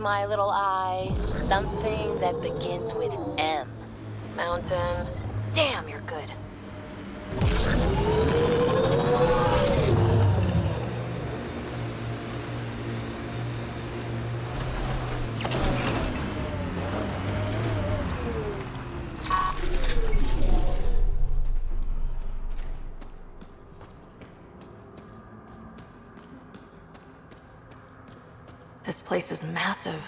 my little eye. Something that begins with M. Mountain. Damn, you're good. This place is massive.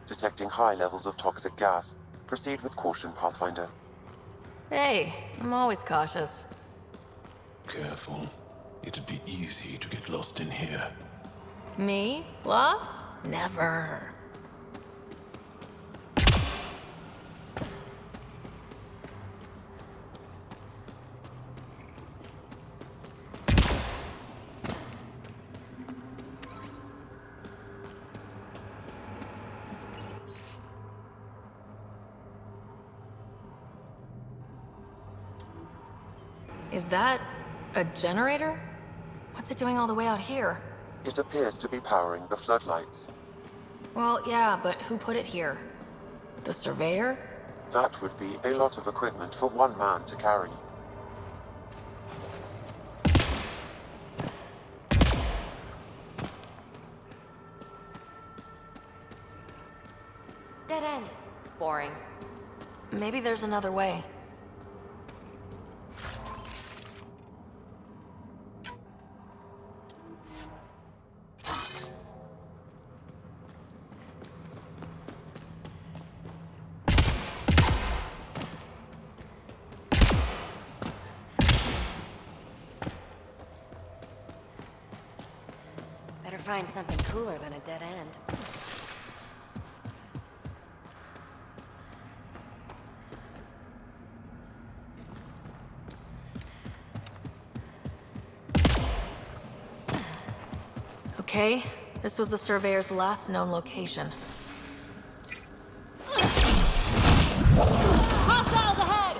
Detecting high levels of toxic gas. Proceed with caution, Pathfinder. Hey, I'm always cautious. Careful. It'd be easy to get lost in here. Me? Lost? Never. Is that a generator? What's it doing all the way out here? It appears to be powering the floodlights. Well, yeah, but who put it here? The surveyor? That would be a lot of equipment for one man to carry. Dead end. Boring. Maybe there's another way. Better find something cooler than a dead end. Okay, this was the surveyor's last known location. Hostiles ahead!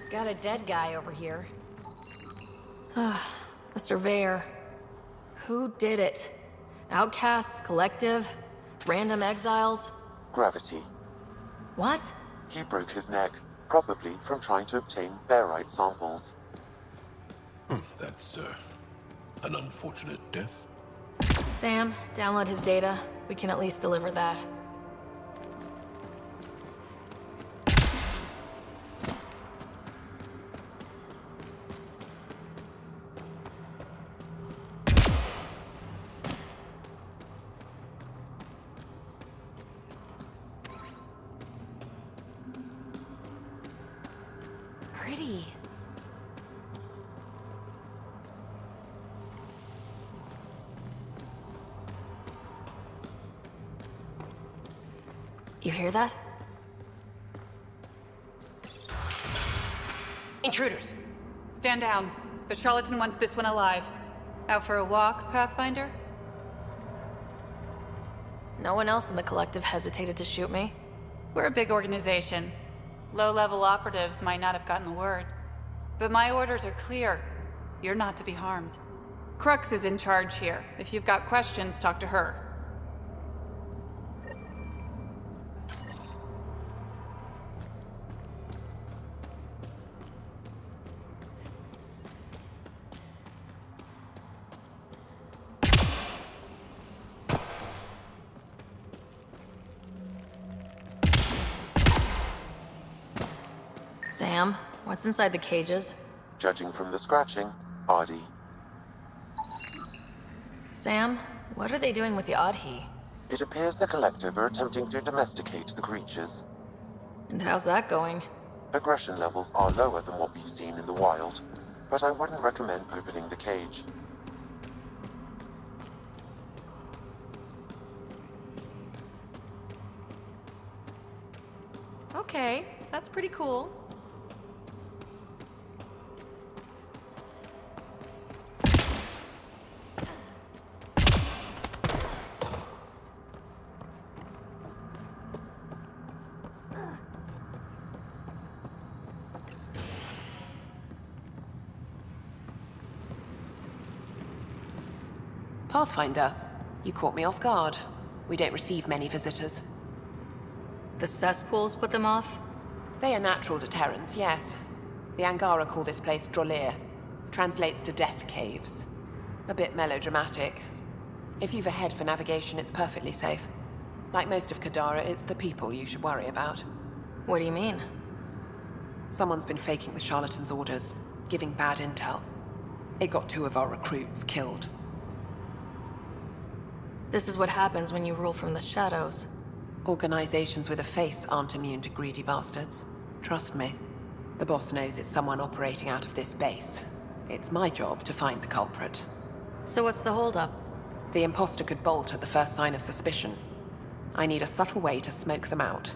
Got a dead guy over here. The surveyor. Who did it? Outcasts, collective, random exiles? Gravity. What? He broke his neck, probably from trying to obtain barite samples. That's, an unfortunate death. Sam, download his data. We can at least deliver that. Pretty. You hear that? Intruders. Stand down. The Charlatan wants this one alive. Out for a walk, Pathfinder? No one else in the collective hesitated to shoot me. We're a big organization. Low-level operatives might not have gotten the word. But my orders are clear. You're not to be harmed. Crux is in charge here. If you've got questions, talk to her. Sam, what's inside the cages? Judging from the scratching, Ardy. Sam, what are they doing with the Adhi? It appears the collective are attempting to domesticate the creatures. And how's that going? Aggression levels are lower than what we've seen in the wild, but I wouldn't recommend opening the cage. Okay, that's pretty cool. Pathfinder, you caught me off guard. We don't receive many visitors. The cesspools put them off? They are natural deterrents, yes. The Angara call this place Drolir. Translates to death caves. A bit melodramatic. If you've a head for navigation, it's perfectly safe. Like most of Kadara, it's the people you should worry about. What do you mean? Someone's been faking the Charlatan's orders, giving bad intel. It got 2 of our recruits killed. This is what happens when you rule from the shadows. Organizations with a face aren't immune to greedy bastards. Trust me. The boss knows it's someone operating out of this base. It's my job to find the culprit. So what's the holdup? The imposter could bolt at the first sign of suspicion. I need a subtle way to smoke them out.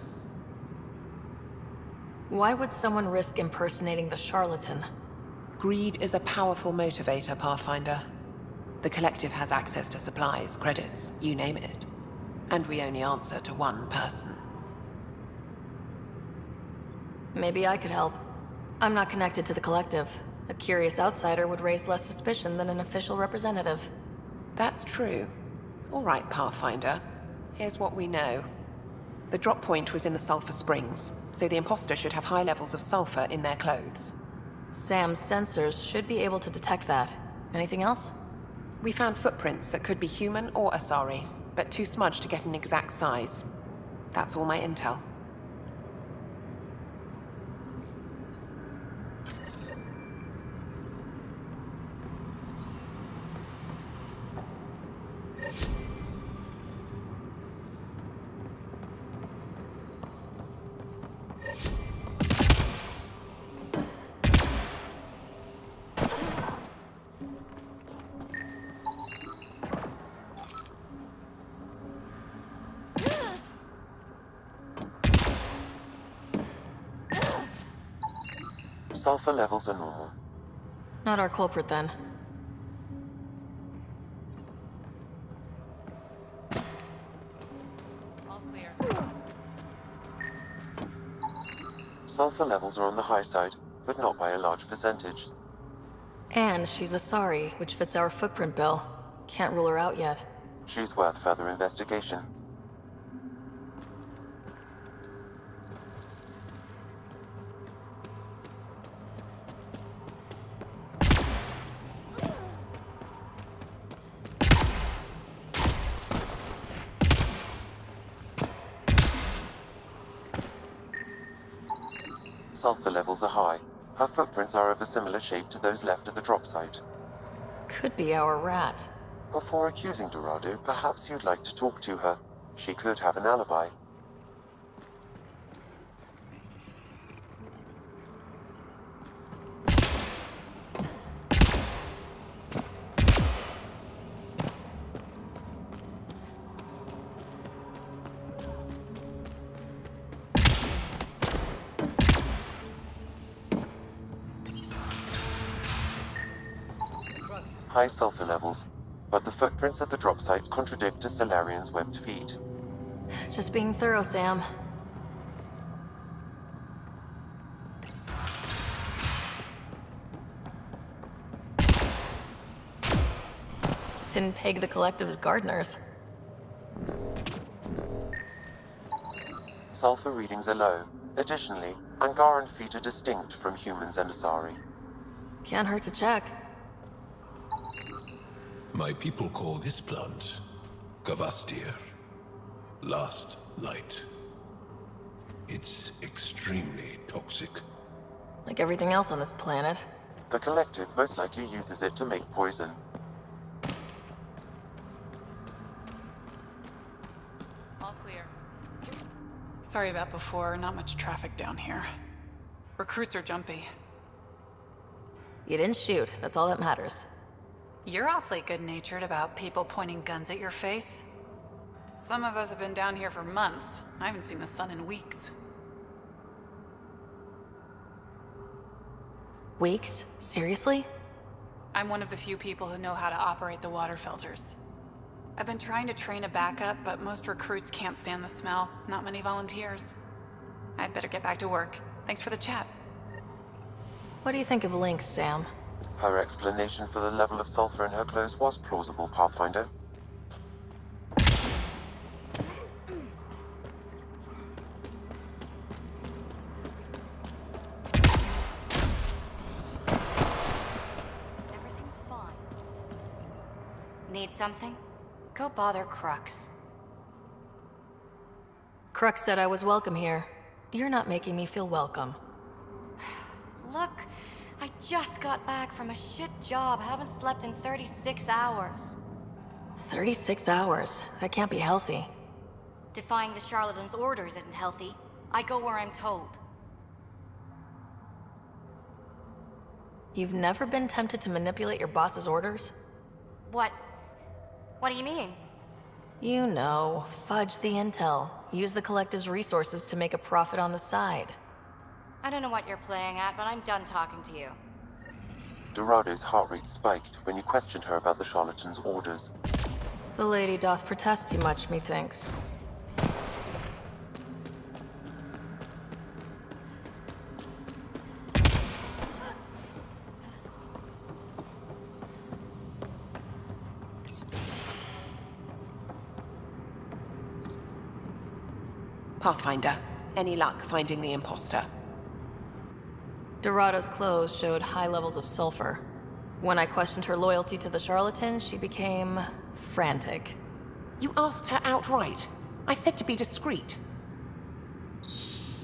Why would someone risk impersonating the Charlatan? Greed is a powerful motivator, Pathfinder. The Collective has access to supplies, credits, you name it. And we only answer to one person. Maybe I could help. I'm not connected to the Collective. A curious outsider would raise less suspicion than an official representative. That's true. All right, Pathfinder. Here's what we know. The drop point was in the Sulphur Springs, so the imposter should have high levels of sulfur in their clothes. Sam's sensors should be able to detect that. Anything else? We found footprints that could be human or Asari, but too smudged to get an exact size. That's all my intel. Sulfur levels are normal. Not our culprit, then. All clear. Sulfur levels are on the high side, but not by a large percentage. And she's Asari, which fits our footprint bill. Can't rule her out yet. She's worth further investigation. Sulfur levels are high. Her footprints are of a similar shape to those left at the drop site. Could be our rat. Before accusing Dorado, perhaps you'd like to talk to her. She could have an alibi. High sulfur levels, but the footprints at the drop site contradict a Solarian's webbed feet. Just being thorough, Sam. Didn't peg the Collective as gardeners. Sulfur readings are low. Additionally, Angaran feet are distinct from humans and Asari. Can't hurt to check. My people call this plant Gavastir, last light. It's extremely toxic. Like everything else on this planet. The Collective most likely uses it to make poison. All clear. Sorry about before, not much traffic down here. Recruits are jumpy. You didn't shoot, that's all that matters. You're awfully good-natured about people pointing guns at your face. Some of us have been down here for months. I haven't seen the sun in weeks. Weeks? Seriously? I'm one of the few people who know how to operate the water filters. I've been trying to train a backup, but most recruits can't stand the smell. Not many volunteers. I'd better get back to work. Thanks for the chat. What do you think of Lynx, Sam? Her explanation for the level of sulfur in her clothes was plausible, Pathfinder. Everything's fine. Need something? Go bother Crux. Crux said I was welcome here. You're not making me feel welcome. Look, I just got back from a shit job. Haven't slept in 36 hours. 36 hours? That can't be healthy. Defying the Charlatan's orders isn't healthy. I go where I'm told. You've never been tempted to manipulate your boss's orders? What? What do you mean? You know, fudge the intel. Use the collective's resources to make a profit on the side. I don't know what you're playing at, but I'm done talking to you. Dorado's heart rate spiked when you questioned her about the Charlatan's orders. The lady doth protest too much, methinks. Pathfinder, any luck finding the imposter? Dorado's clothes showed high levels of sulfur. When I questioned her loyalty to the Charlatan, she became frantic. You asked her outright. I said to be discreet.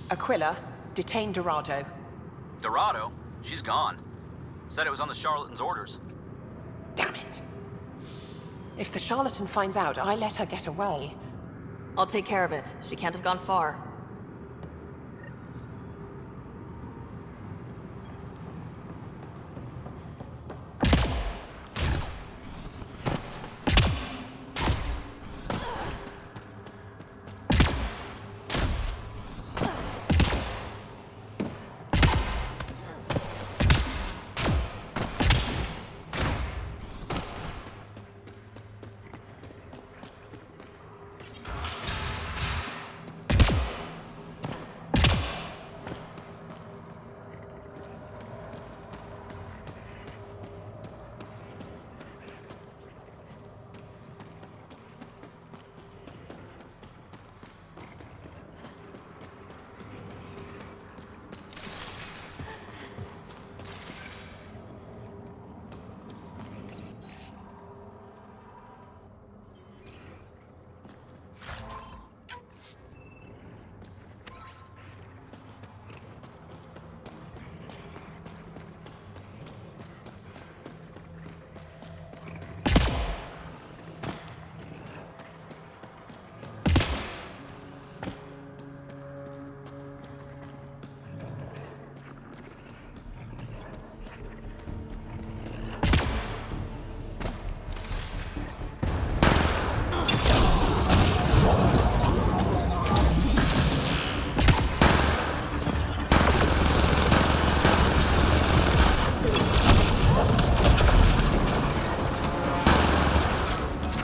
Aquila, detain Dorado. Dorado? She's gone. Said it was on the Charlatan's orders. Damn it. If the Charlatan finds out I let her get away... I'll take care of it. She can't have gone far.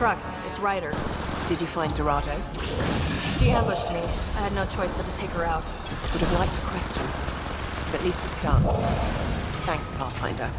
Crux, it's Ryder. Did you find Dorado? She ambushed me. I had no choice but to take her out. Would have liked to question. But at least it's done. Thanks, Pathfinder.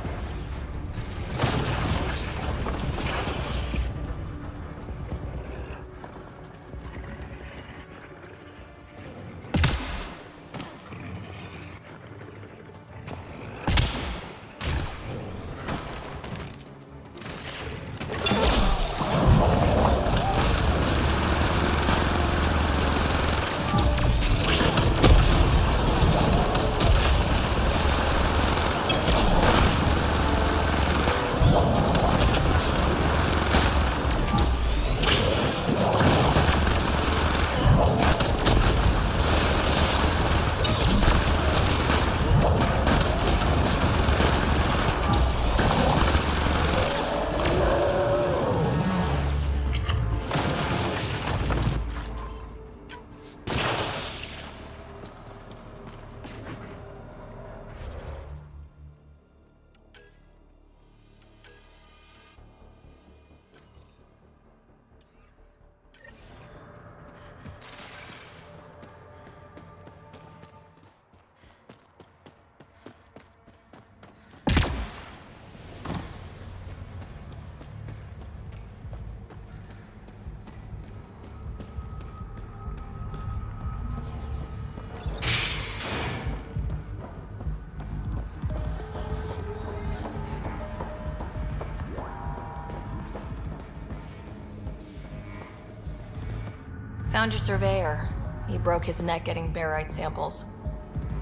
Found your surveyor. He broke his neck getting barite samples.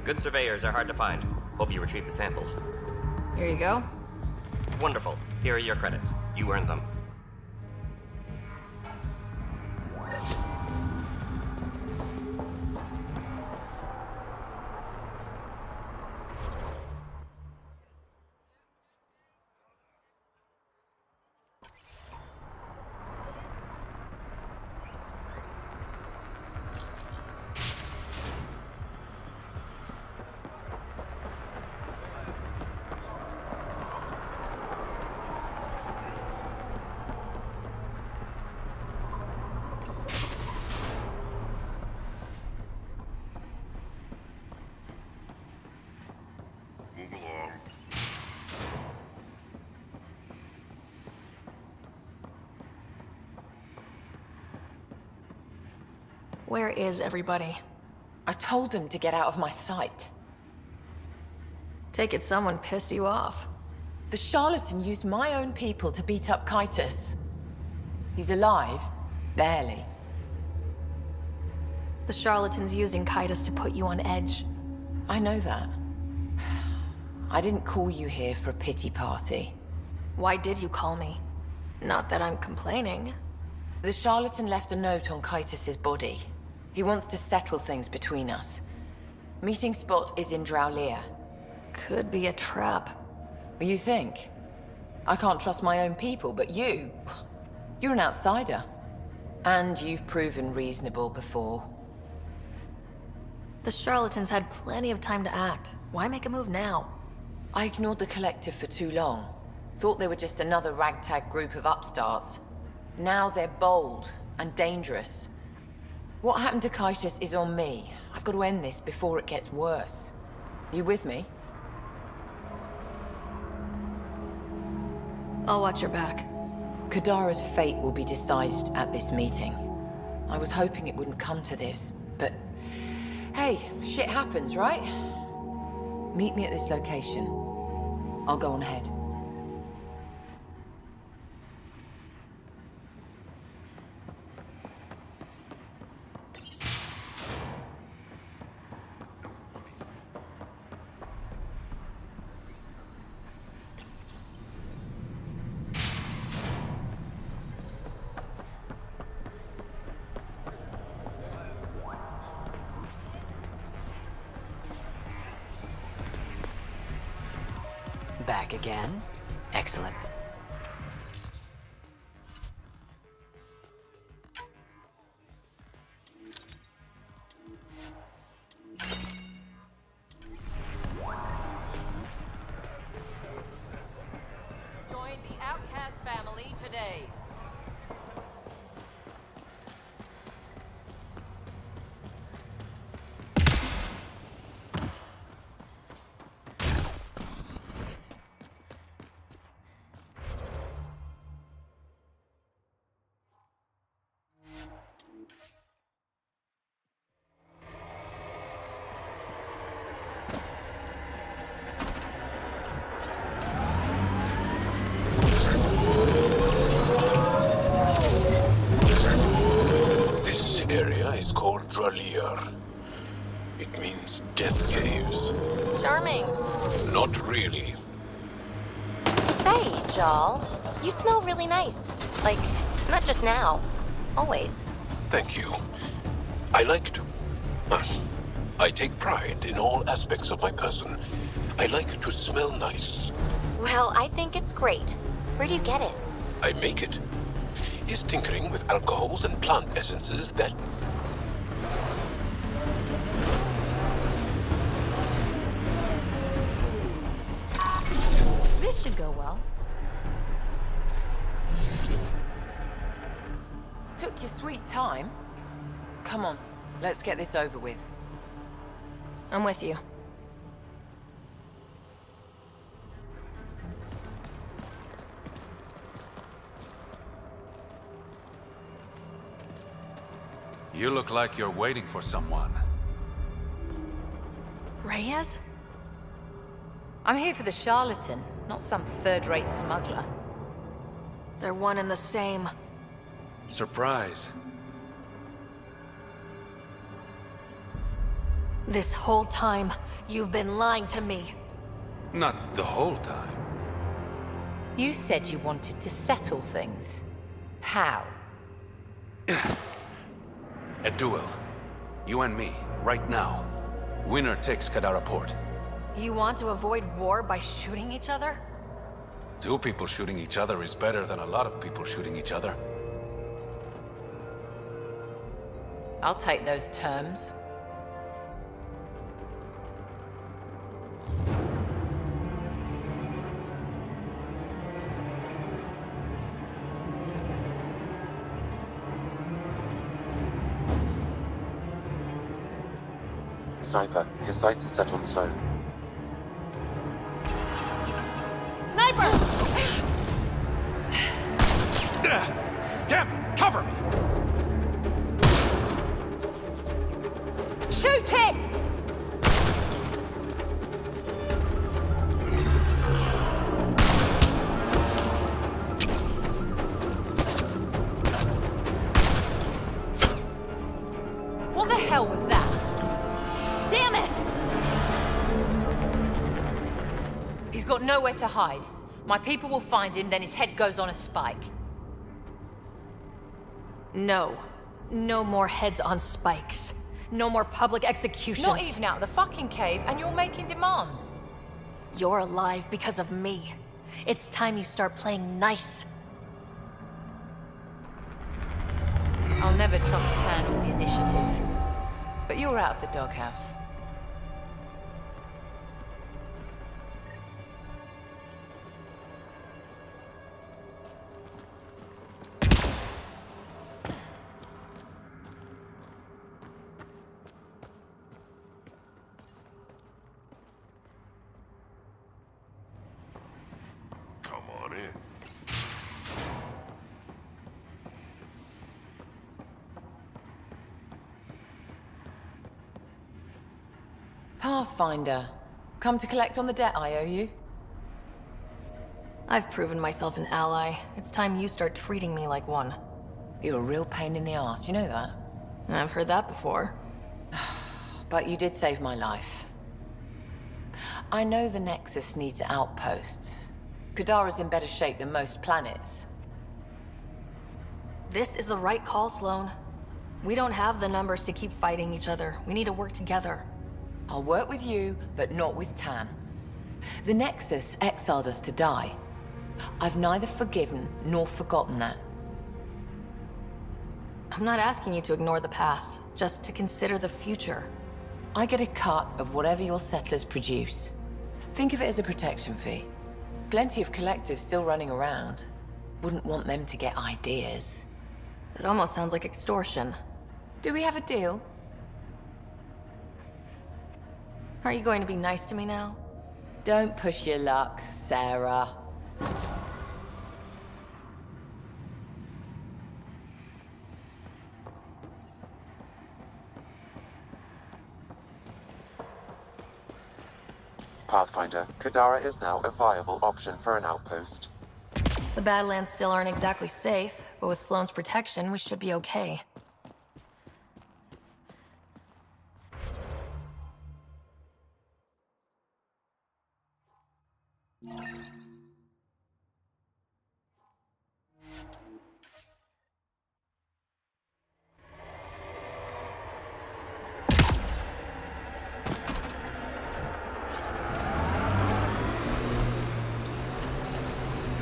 Good surveyors are hard to find. Hope you retrieved the samples. Here you go. Wonderful. Here are your credits. You earned them. Where is everybody? I told them to get out of my sight. Take it someone pissed you off. The charlatan used my own people to beat up Kaitis. He's alive, barely. The charlatan's using Kaitis to put you on edge. I know that. I didn't call you here for a pity party. Why did you call me? Not that I'm complaining. The charlatan left a note on Kaitis' body. He wants to settle things between us. Meeting spot is in Drowlear. Could be a trap. You think? I can't trust my own people, but you're an outsider. And you've proven reasonable before. The charlatans had plenty of time to act. Why make a move now? I ignored the collective for too long. Thought they were just another ragtag group of upstarts. Now they're bold and dangerous. What happened to Kaitis is on me. I've got to end this before it gets worse. You with me? I'll watch your back. Kadara's fate will be decided at this meeting. I was hoping it wouldn't come to this, but hey, shit happens, right? Meet me at this location. I'll go on ahead. Back again? Excellent. Join the Outcast family today. It means death caves. Charming. Not really. Say, Jal, you smell really nice. Like, not just now. Always. Thank you. I like to... I take pride in all aspects of my person. I like to smell nice. Well, I think it's great. Where do you get it? I make it. Is tinkering with alcohols and plant essences that... This should go well. Took your sweet time. Come on, let's get this over with. I'm with you. You look like you're waiting for someone. Reyes? I'm here for the Charlatan, not some third-rate smuggler. They're one and the same. Surprise. This whole time, you've been lying to me. Not the whole time. You said you wanted to settle things. How? A duel. You and me, right now. Winner takes Kadara port. You want to avoid war by shooting each other? 2 people shooting each other is better than a lot of people shooting each other. I'll take those terms. Sniper, his sights are set on Sloan. Sniper! Damn it! Cover me! Shoot it! What the hell was that? Damn it! He's got nowhere to hide. My people will find him, then his head goes on a spike. No. No more heads on spikes. No more public executions. Not even out of the fucking cave, and you're making demands. You're alive because of me. It's time you start playing nice. I'll never trust Tan or the Initiative. But you're out of the doghouse. Come on in. Pathfinder. Come to collect on the debt I owe you? I've proven myself an ally. It's time you start treating me like one. You're a real pain in the ass, you know that? I've heard that before. But you did save my life. I know the Nexus needs outposts. Kadara's in better shape than most planets. This is the right call, Sloan. We don't have the numbers to keep fighting each other. We need to work together. I'll work with you, but not with Tan. The Nexus exiled us to die. I've neither forgiven nor forgotten that. I'm not asking you to ignore the past, just to consider the future. I get a cut of whatever your settlers produce. Think of it as a protection fee. Plenty of collectives still running around. Wouldn't want them to get ideas. It almost sounds like extortion. Do we have a deal? Are you going to be nice to me now? Don't push your luck, Sarah. Pathfinder, Kadara is now a viable option for an outpost. The Badlands still aren't exactly safe, but with Sloane's protection, we should be okay.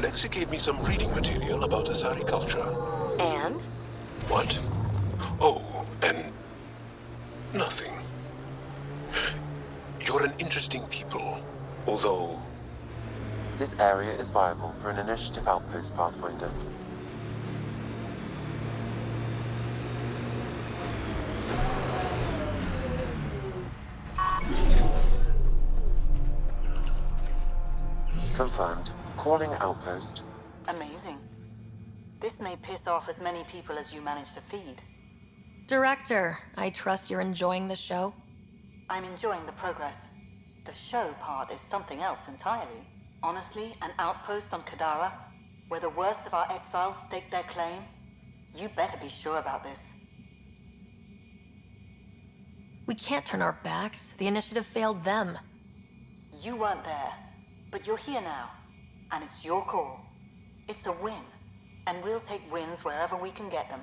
Lexi gave me some reading material about Asari culture. And? What? Oh, and nothing. You're an interesting people, although... This area is viable for an initiative outpost, Pathfinder. Confirmed. Calling outpost. Amazing. This may piss off as many people as you manage to feed. Director, I trust you're enjoying the show? I'm enjoying the progress. The show part is something else entirely. Honestly, an outpost on Kadara, where the worst of our exiles stake their claim, you better be sure about this. We can't turn our backs. The initiative failed them. You weren't there, but you're here now, and it's your call. It's a win, and we'll take wins wherever we can get them.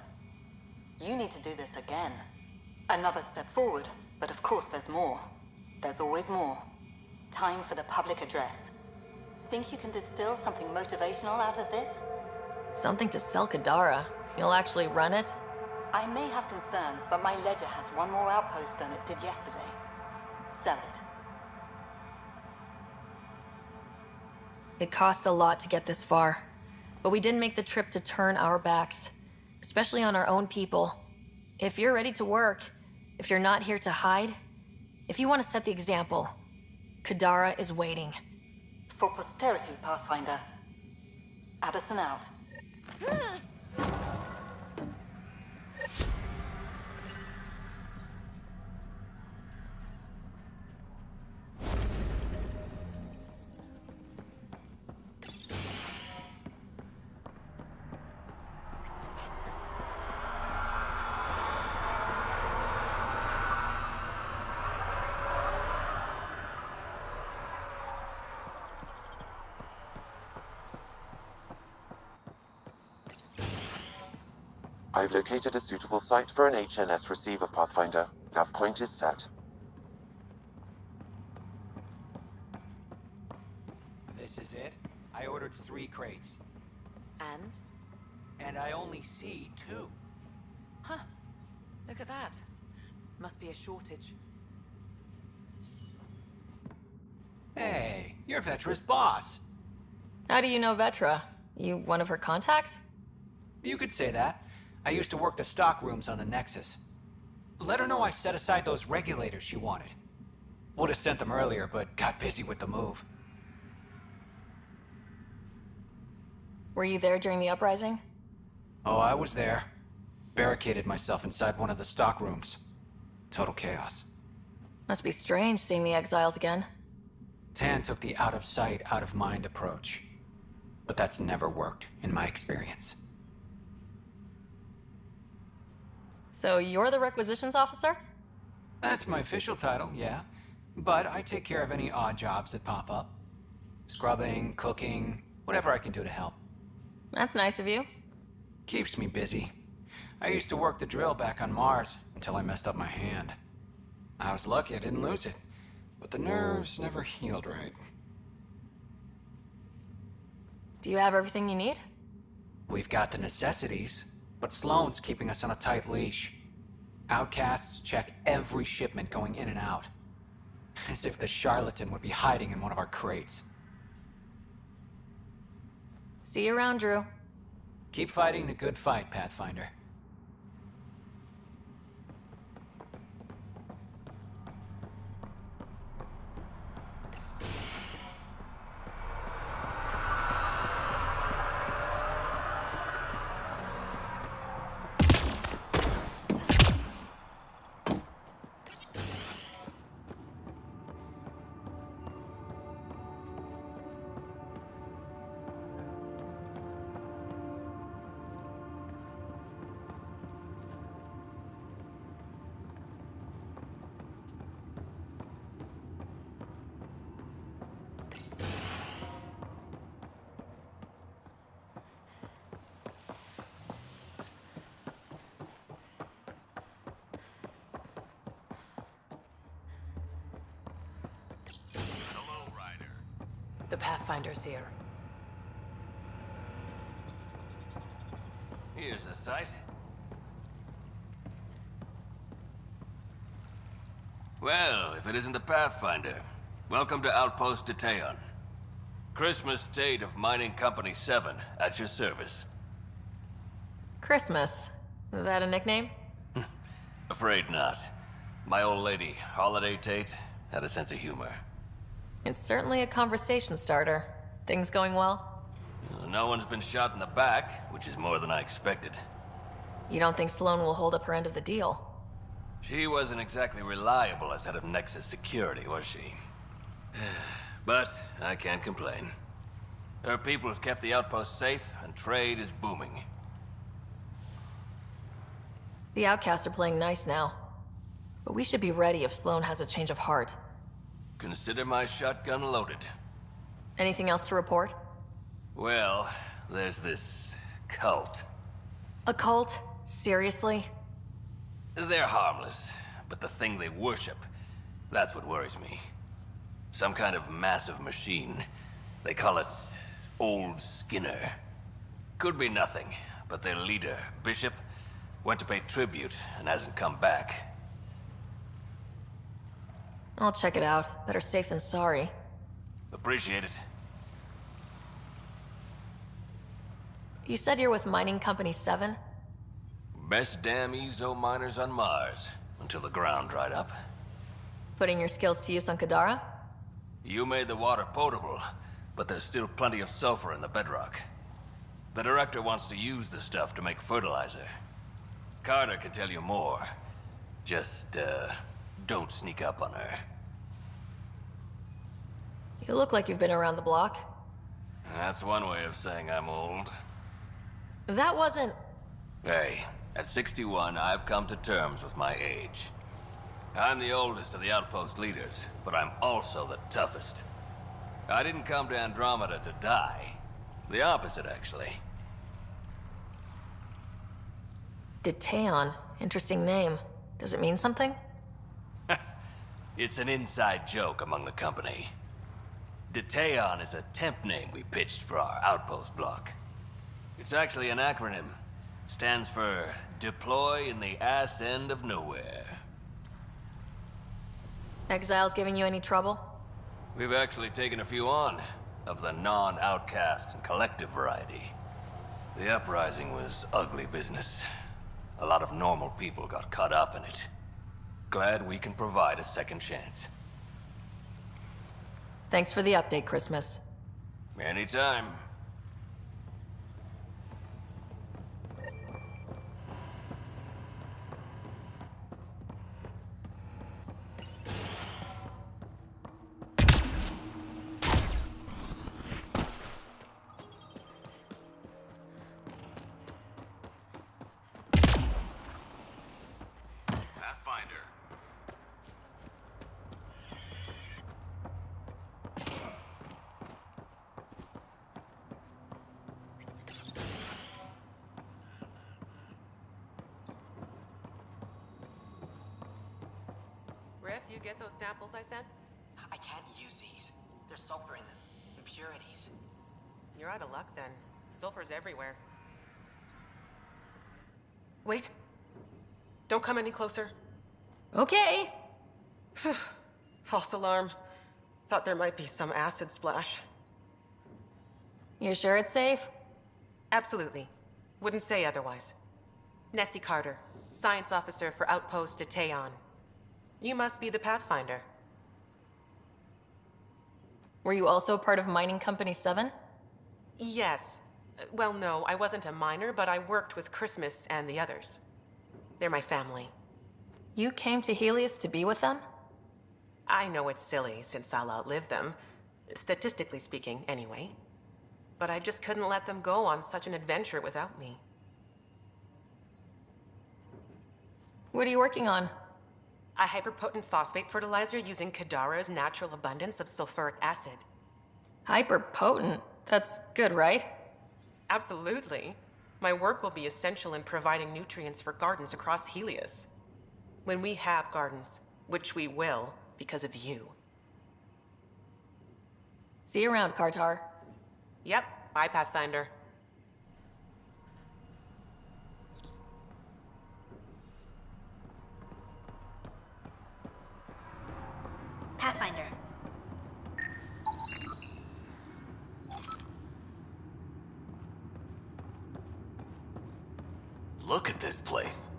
You need to do this again. Another step forward, but of course there's more. There's always more. Time for the public address. Think you can distill something motivational out of this? Something to sell Kadara. You'll actually run it? I may have concerns, but my ledger has one more outpost than it did yesterday. Sell it. It cost a lot to get this far, but we didn't make the trip to turn our backs, especially on our own people. If you're ready to work, if you're not here to hide, if you want to set the example, Kadara is waiting. For posterity, Pathfinder. Addison out. I've located a suitable site for an HNS receiver, Pathfinder. Nav point is set. This is it? I ordered 3 crates. And? And I only see 2. Huh. Look at that. Must be a shortage. Hey, you're Vetra's boss. How do you know Vetra? You one of her contacts? You could say that. I used to work the stock rooms on the Nexus. Let her know I set aside those regulators she wanted. Would have sent them earlier, but got busy with the move. Were you there during the uprising? Oh, I was there. Barricaded myself inside one of the stock rooms. Total chaos. Must be strange seeing the exiles again. Tan took the out-of-sight, out-of-mind approach. But that's never worked, in my experience. So you're the requisitions officer? That's my official title, yeah. But I take care of any odd jobs that pop up. Scrubbing, cooking, whatever I can do to help. That's nice of you. Keeps me busy. I used to work the drill back on Mars until I messed up my hand. I was lucky I didn't lose it, but the nerves never healed right. Do you have everything you need? We've got the necessities, but Sloane's keeping us on a tight leash. Outcasts check every shipment going in and out. As if the Charlatan would be hiding in one of our crates. See you around, Drew. Keep fighting the good fight, Pathfinder. The Pathfinder's here. Here's a sight. Well, if it isn't the Pathfinder, welcome to Outpost Detaeon. Christmas State of Mining Company 7, at your service. Christmas. Is that a nickname? Afraid not. My old lady, Holiday Tate, had a sense of humor. It's certainly a conversation starter. Things going well? No one's been shot in the back, which is more than I expected. You don't think Sloane will hold up her end of the deal? She wasn't exactly reliable as head of Nexus security, was she? But I can't complain. Her people has kept the outpost safe, and trade is booming. The outcasts are playing nice now. but we should be ready if Sloan has a change of heart. Consider my shotgun loaded. Anything else to report? Well, there's this cult. A cult? Seriously? They're harmless, but the thing they worship, that's what worries me. Some kind of massive machine. They call it Old Skinner. Could be nothing, but their leader, Bishop, went to pay tribute and hasn't come back. I'll check it out. Better safe than sorry. Appreciate it. You said you're with Mining Company 7? Best damn ezo miners on Mars, until the ground dried up. Putting your skills to use on Kadara? You made the water potable, but there's still plenty of sulfur in the bedrock. The director wants to use the stuff to make fertilizer. Carter can tell you more. Just, don't sneak up on her. You look like you've been around the block. That's one way of saying I'm old. That wasn't... Hey, at 61, I've come to terms with my age. I'm the oldest of the outpost leaders, but I'm also the toughest. I didn't come to Andromeda to die. The opposite, actually. Detaeon. Interesting name. Does it mean something? It's an inside joke among the company. Detaeon is a temp name we pitched for our outpost block. It's actually an acronym. Stands for Deploy in the Ass End of Nowhere. Exiles giving you any trouble? We've actually taken a few on, of the non-outcast and collective variety. The uprising was ugly business. A lot of normal people got caught up in it. Glad we can provide a second chance. Thanks for the update, Christmas. Anytime. Griff, you get those samples I sent? I can't use these. There's sulfur in them. Impurities. You're out of luck then. Sulfur's everywhere. Wait. Don't come any closer. Okay. False alarm. Thought there might be some acid splash. You sure it's safe? Absolutely. Wouldn't say otherwise. Nessie Carter, Science Officer for Outpost Detaeon. You must be the Pathfinder. Were you also part of Mining Company 7? Yes. Well, no, I wasn't a miner, but I worked with Christmas and the others. They're my family. You came to Helios to be with them? I know it's silly, since I'll outlive them. Statistically speaking, anyway. But I just couldn't let them go on such an adventure without me. What are you working on? A hyperpotent phosphate fertilizer using Kadara's natural abundance of sulfuric acid. Hyperpotent? That's good, right? Absolutely. My work will be essential in providing nutrients for gardens across Helios. When we have gardens, which we will, because of you. See you around, Kartar. Yep, bye, Pathfinder. Pathfinder. Look at this place.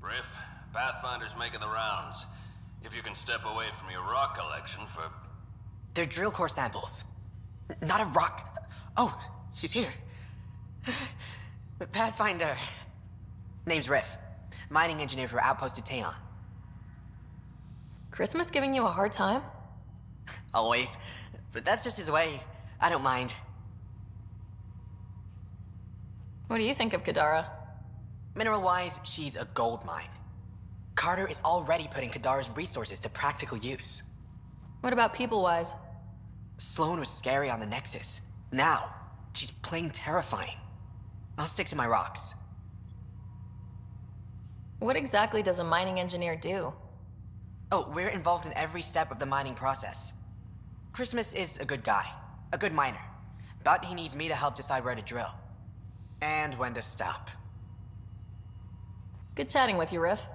Riff, Pathfinder's making the rounds. If you can step away from your rock collection for... They're drill core samples. Not a rock. Oh, she's here. Pathfinder. Name's Riff. Mining engineer for Outpost at Taeon. Christmas giving you a hard time? Always. But that's just his way. I don't mind. What do you think of Kadara? Mineral-wise, she's a gold mine. Carter is already putting Kadara's resources to practical use. What about people-wise? Sloan was scary on the Nexus. Now, she's plain terrifying. I'll stick to my rocks. What exactly does a mining engineer do? Oh, we're involved in every step of the mining process. Christmas is a good guy, a good miner, but he needs me to help decide where to drill. And when to stop. Good chatting with you, Riff.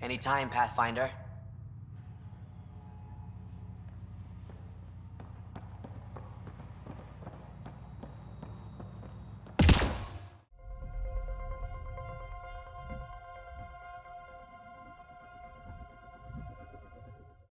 Anytime, Pathfinder.